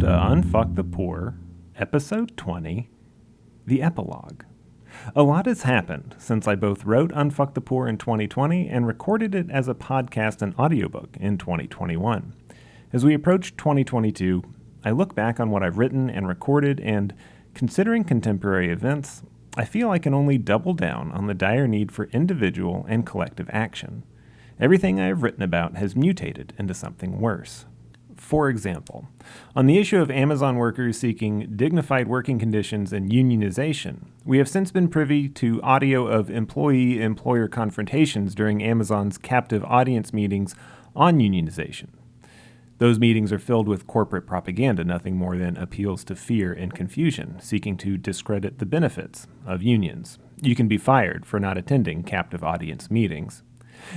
to Unfuck the Poor, Episode 20, The Epilogue. A lot has happened since I both wrote Unfuck the Poor in 2020 and recorded it as a podcast and audiobook in 2021. As we approach 2022, I look back on what I've written and recorded, and considering contemporary events, I feel I can only double down on the dire need for individual and collective action. Everything I have written about has mutated into something worse. For example, on the issue of Amazon workers seeking dignified working conditions and unionization, we have since been privy to audio of employee-employer confrontations during Amazon's captive audience meetings on unionization. Those meetings are filled with corporate propaganda, nothing more than appeals to fear and confusion, seeking to discredit the benefits of unions. You can be fired for not attending captive audience meetings.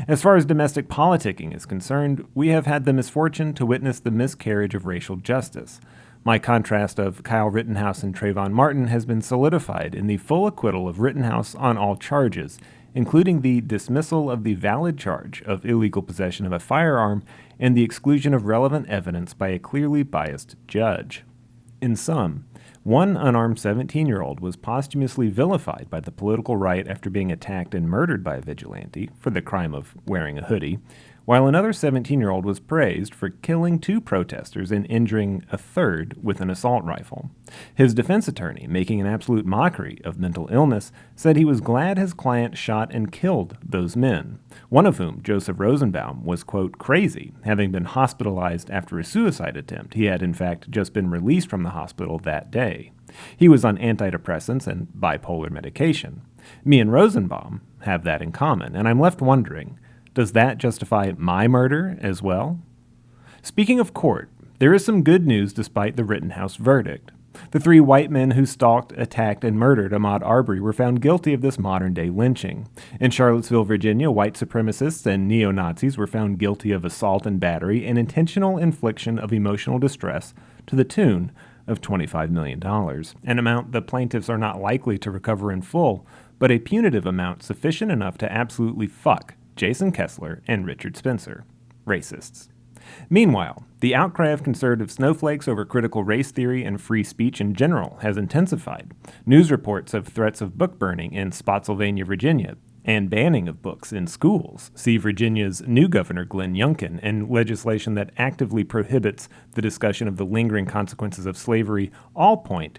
As far as domestic politicking is concerned, we have had the misfortune to witness the miscarriage of racial justice. My contrast of Kyle Rittenhouse and Trayvon Martin has been solidified in the full acquittal of Rittenhouse on all charges, including the dismissal of the valid charge of illegal possession of a firearm and the exclusion of relevant evidence by a clearly biased judge. In sum, one unarmed 17-year-old was posthumously vilified by the political right after being attacked and murdered by a vigilante for the crime of wearing a hoodie, while another 17-year-old was praised for killing two protesters and injuring a third with an assault rifle. His defense attorney, making an absolute mockery of mental illness, said he was glad his client shot and killed those men, one of whom, Joseph Rosenbaum, was, quote, crazy, having been hospitalized after a suicide attempt. He had, in fact, just been released from the hospital that day. He was on antidepressants and bipolar medication. Me and Rosenbaum have that in common, and I'm left wondering, does that justify my murder as well? Speaking of court, there is some good news despite the Rittenhouse verdict. The three white men who stalked, attacked, and murdered Ahmaud Arbery were found guilty of this modern-day lynching. In Charlottesville, Virginia, white supremacists and neo-Nazis were found guilty of assault and battery and intentional infliction of emotional distress to the tune of $25 million, an amount the plaintiffs are not likely to recover in full, but a punitive amount sufficient enough to absolutely fuck Jason Kessler and Richard Spencer, racists. Meanwhile, the outcry of conservative snowflakes over critical race theory and free speech in general has intensified. News reports of threats of book burning in Spotsylvania, Virginia, and banning of books in schools. See Virginia's new governor, Glenn Youngkin, and legislation that actively prohibits the discussion of the lingering consequences of slavery all point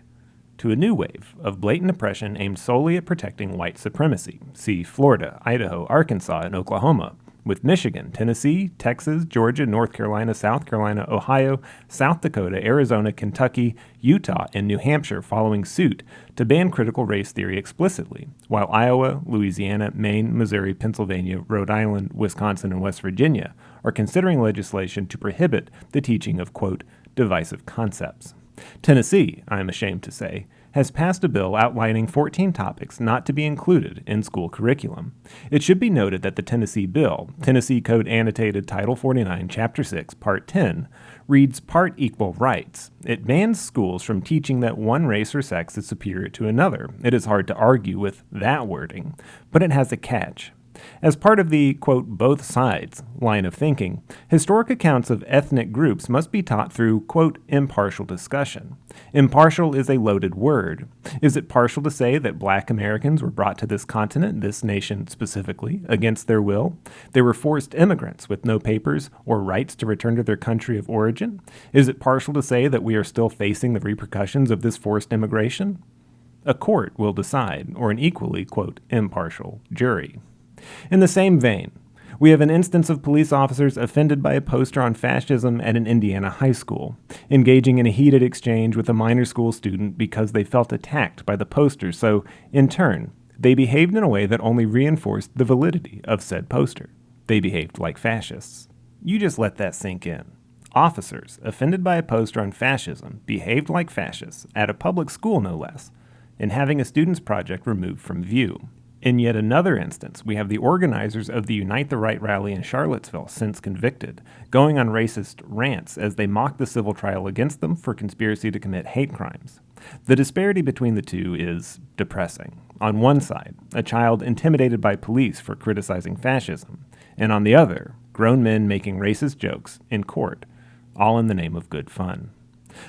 to a new wave of blatant oppression aimed solely at protecting white supremacy. See Florida, Idaho, Arkansas, and Oklahoma, with Michigan, Tennessee, Texas, Georgia, North Carolina, South Carolina, Ohio, South Dakota, Arizona, Kentucky, Utah, and New Hampshire following suit to ban critical race theory explicitly, while Iowa, Louisiana, Maine, Missouri, Pennsylvania, Rhode Island, Wisconsin, and West Virginia are considering legislation to prohibit the teaching of, quote, divisive concepts. Tennessee, I am ashamed to say, has passed a bill outlining 14 topics not to be included in school curriculum. It should be noted that the Tennessee bill, Tennessee Code Annotated Title 49, Chapter 6, Part 10, reads Part Equal Rights. It bans schools from teaching that one race or sex is superior to another. It is hard to argue with that wording, but it has a catch. As part of the, quote, both sides line of thinking, historic accounts of ethnic groups must be taught through, quote, impartial discussion. Impartial is a loaded word. Is it partial to say that black Americans were brought to this continent, this nation specifically, against their will? They were forced immigrants with no papers or rights to return to their country of origin? Is it partial to say that we are still facing the repercussions of this forced immigration? A court will decide, or an equally, quote, impartial jury. In the same vein, we have an instance of police officers offended by a poster on fascism at an Indiana high school, engaging in a heated exchange with a minor school student because they felt attacked by the poster, so, in turn, they behaved in a way that only reinforced the validity of said poster. They behaved like fascists. You just let that sink in. Officers offended by a poster on fascism behaved like fascists at a public school, no less, in having a student's project removed from view. In yet another instance, we have the organizers of the Unite the Right rally in Charlottesville, since convicted, going on racist rants as they mock the civil trial against them for conspiracy to commit hate crimes. The disparity between the two is depressing. On one side, a child intimidated by police for criticizing fascism, and on the other, grown men making racist jokes in court, all in the name of good fun.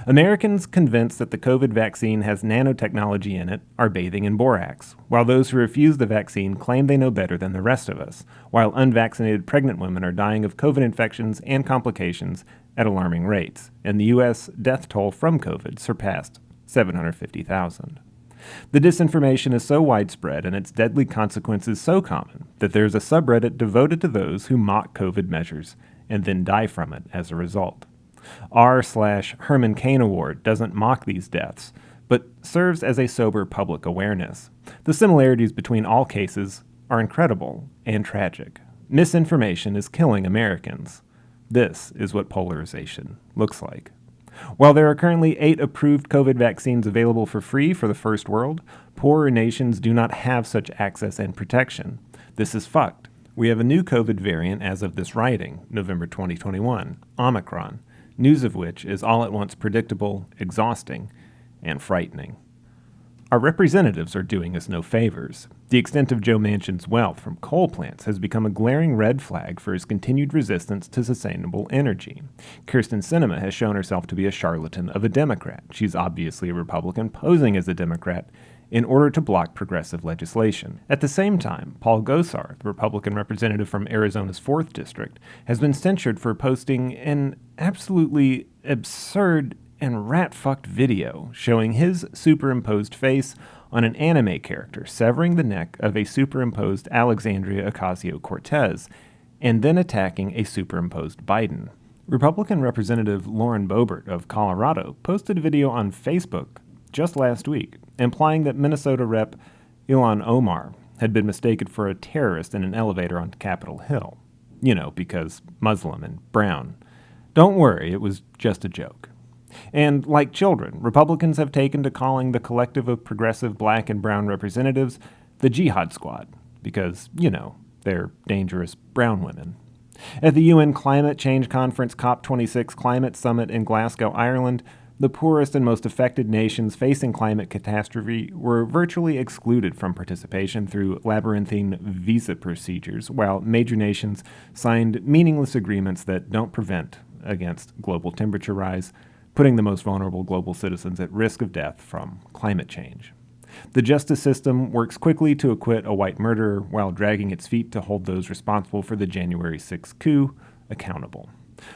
Americans convinced that the COVID vaccine has nanotechnology in it are bathing in borax, while those who refuse the vaccine claim they know better than the rest of us, while unvaccinated pregnant women are dying of COVID infections and complications at alarming rates, and the U.S. death toll from COVID surpassed 750,000. The disinformation is so widespread and its deadly consequences so common that there's a subreddit devoted to those who mock COVID measures and then die from it as a result. r/Herman Cain Award doesn't mock these deaths, but serves as a sober public awareness. The similarities between all cases are incredible and tragic. Misinformation is killing Americans. This is what polarization looks like. While there are currently 8 approved COVID vaccines available for free for the first world, poorer nations do not have such access and protection. This is fucked. We have a new COVID variant as of this writing, November 2021, Omicron, news of which is all at once predictable, exhausting, and frightening. Our representatives are doing us no favors. The extent of Joe Manchin's wealth from coal plants has become a glaring red flag for his continued resistance to sustainable energy. Kyrsten Sinema has shown herself to be a charlatan of a Democrat. She's obviously a Republican posing as a Democrat in order to block progressive legislation. At the same time, Paul Gosar, the Republican representative from Arizona's 4th District, has been censured for posting an absolutely absurd and rat-fucked video showing his superimposed face on an anime character severing the neck of a superimposed Alexandria Ocasio-Cortez and then attacking a superimposed Biden. Republican Representative Lauren Boebert of Colorado posted a video on Facebook just last week, implying that Minnesota Rep. Ilhan Omar had been mistaken for a terrorist in an elevator on Capitol Hill. You know, because Muslim and brown. Don't worry, it was just a joke. And like children, Republicans have taken to calling the collective of progressive black and brown representatives the Jihad Squad, because, you know, they're dangerous brown women. At the UN Climate Change Conference COP26 Climate Summit in Glasgow, Ireland, the poorest and most affected nations facing climate catastrophe were virtually excluded from participation through labyrinthine visa procedures, while major nations signed meaningless agreements that don't prevent against global temperature rise, putting the most vulnerable global citizens at risk of death from climate change. The justice system works quickly to acquit a white murderer while dragging its feet to hold those responsible for the January 6th coup accountable.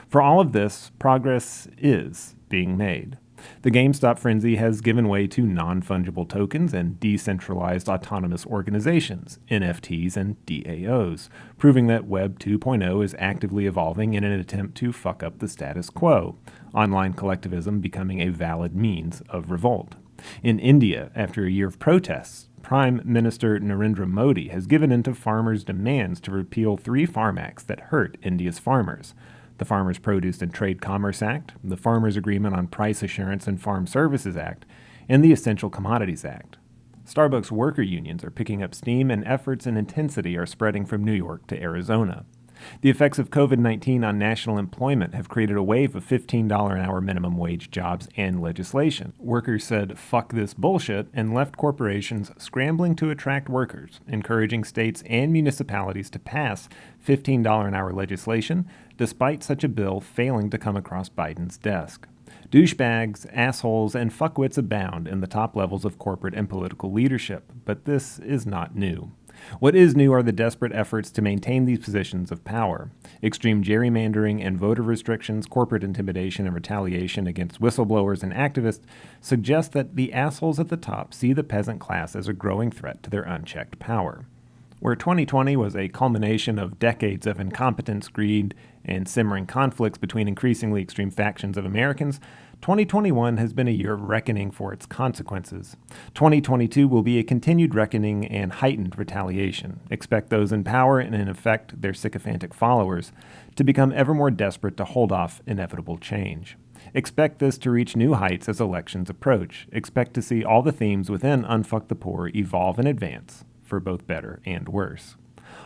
For all of this, progress is being made. The GameStop frenzy has given way to non-fungible tokens and decentralized autonomous organizations, NFTs and DAOs, proving that Web 2.0 is actively evolving in an attempt to fuck up the status quo, online collectivism becoming a valid means of revolt. In India, after a year of protests, Prime Minister Narendra Modi has given in to farmers' demands to repeal 3 farm acts that hurt India's farmers: the Farmers' Produce and Trade Commerce Act, the Farmers' Agreement on Price Assurance and Farm Services Act, and the Essential Commodities Act. Starbucks worker unions are picking up steam, and efforts and intensity are spreading from New York to Arizona. The effects of COVID-19 on national employment have created a wave of $15 an hour minimum wage jobs and legislation. Workers said, "fuck this bullshit," and left corporations scrambling to attract workers, encouraging states and municipalities to pass $15 an hour legislation, despite such a bill failing to come across Biden's desk. Douchebags, assholes, and fuckwits abound in the top levels of corporate and political leadership, but this is not new. What is new are the desperate efforts to maintain these positions of power. Extreme gerrymandering and voter restrictions, corporate intimidation, and retaliation against whistleblowers and activists suggest that the assholes at the top see the peasant class as a growing threat to their unchecked power. Where 2020 was a culmination of decades of incompetence, greed, and simmering conflicts between increasingly extreme factions of Americans, 2021 has been a year of reckoning for its consequences. 2022 will be a continued reckoning and heightened retaliation. Expect those in power and, in effect, their sycophantic followers to become ever more desperate to hold off inevitable change. Expect this to reach new heights as elections approach. Expect to see all the themes within Unfuck the Poor evolve and advance, for both better and worse.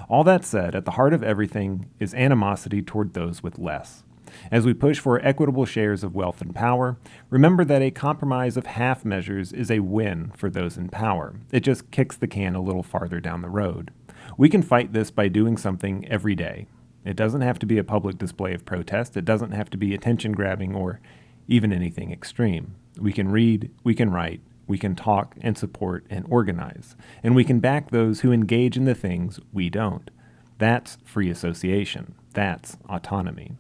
All that said, at the heart of everything is animosity toward those with less. As we push for equitable shares of wealth and power, remember that a compromise of half measures is a win for those in power. It just kicks the can a little farther down the road. We can fight this by doing something every day. It doesn't have to be a public display of protest. It doesn't have to be attention-grabbing or even anything extreme. We can read, we can write, we can talk and support and organize, and we can back those who engage in the things we don't. That's free association. That's autonomy.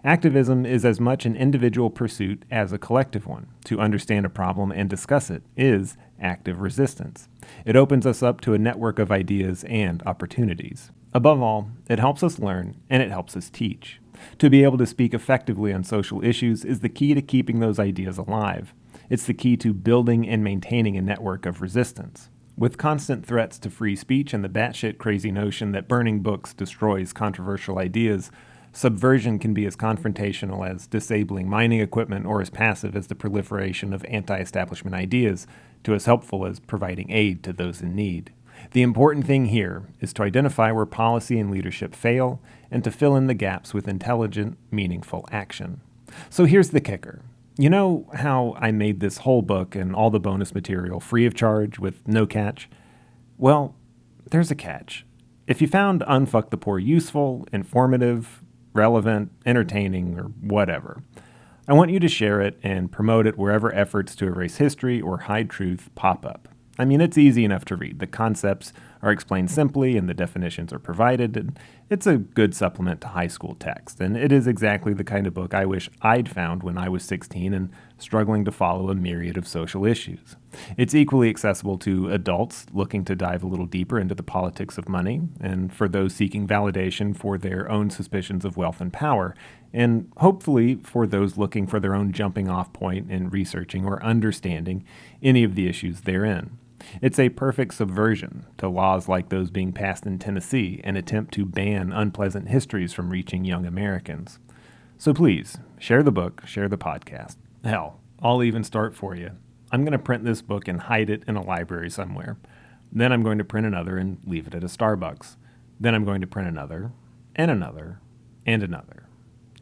Activism is as much an individual pursuit as a collective one. To understand a problem and discuss it is active resistance. It opens us up to a network of ideas and opportunities. Above all, it helps us learn and it helps us teach. To be able to speak effectively on social issues is the key to keeping those ideas alive. It's the key to building and maintaining a network of resistance. With constant threats to free speech and the batshit crazy notion that burning books destroys controversial ideas, subversion can be as confrontational as disabling mining equipment or as passive as the proliferation of anti-establishment ideas, to as helpful as providing aid to those in need. The important thing here is to identify where policy and leadership fail and to fill in the gaps with intelligent, meaningful action. So here's the kicker. You know how I made this whole book and all the bonus material free of charge with no catch? Well, there's a catch. If you found Unfuck the Poor useful, informative, relevant, entertaining, or whatever, I want you to share it and promote it wherever efforts to erase history or hide truth pop up. I mean, it's easy enough to read. The concepts are explained simply and the definitions are provided, and it's a good supplement to high school text. And it is exactly the kind of book I wish I'd found when I was 16 and struggling to follow a myriad of social issues. It's equally accessible to adults looking to dive a little deeper into the politics of money, and for those seeking validation for their own suspicions of wealth and power, and hopefully for those looking for their own jumping off point in researching or understanding any of the issues therein. It's a perfect subversion to laws like those being passed in Tennessee, an attempt to ban unpleasant histories from reaching young Americans. So please, share the book, share the podcast. Hell, I'll even start for you. I'm going to print this book and hide it in a library somewhere. Then I'm going to print another and leave it at a Starbucks. Then I'm going to print another, and another, and another.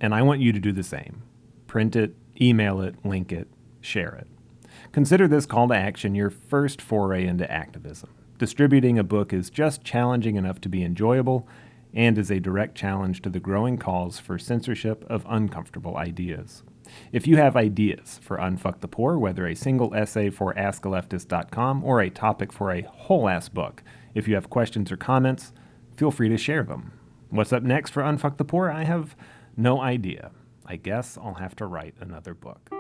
And I want you to do the same. Print it, email it, link it, share it. Consider this call to action your first foray into activism. Distributing a book is just challenging enough to be enjoyable and is a direct challenge to the growing calls for censorship of uncomfortable ideas. If you have ideas for Unfuck the Poor, whether a single essay for AskALeftist.com or a topic for a whole-ass book, if you have questions or comments, feel free to share them. What's up next for Unfuck the Poor? I have no idea. I guess I'll have to write another book.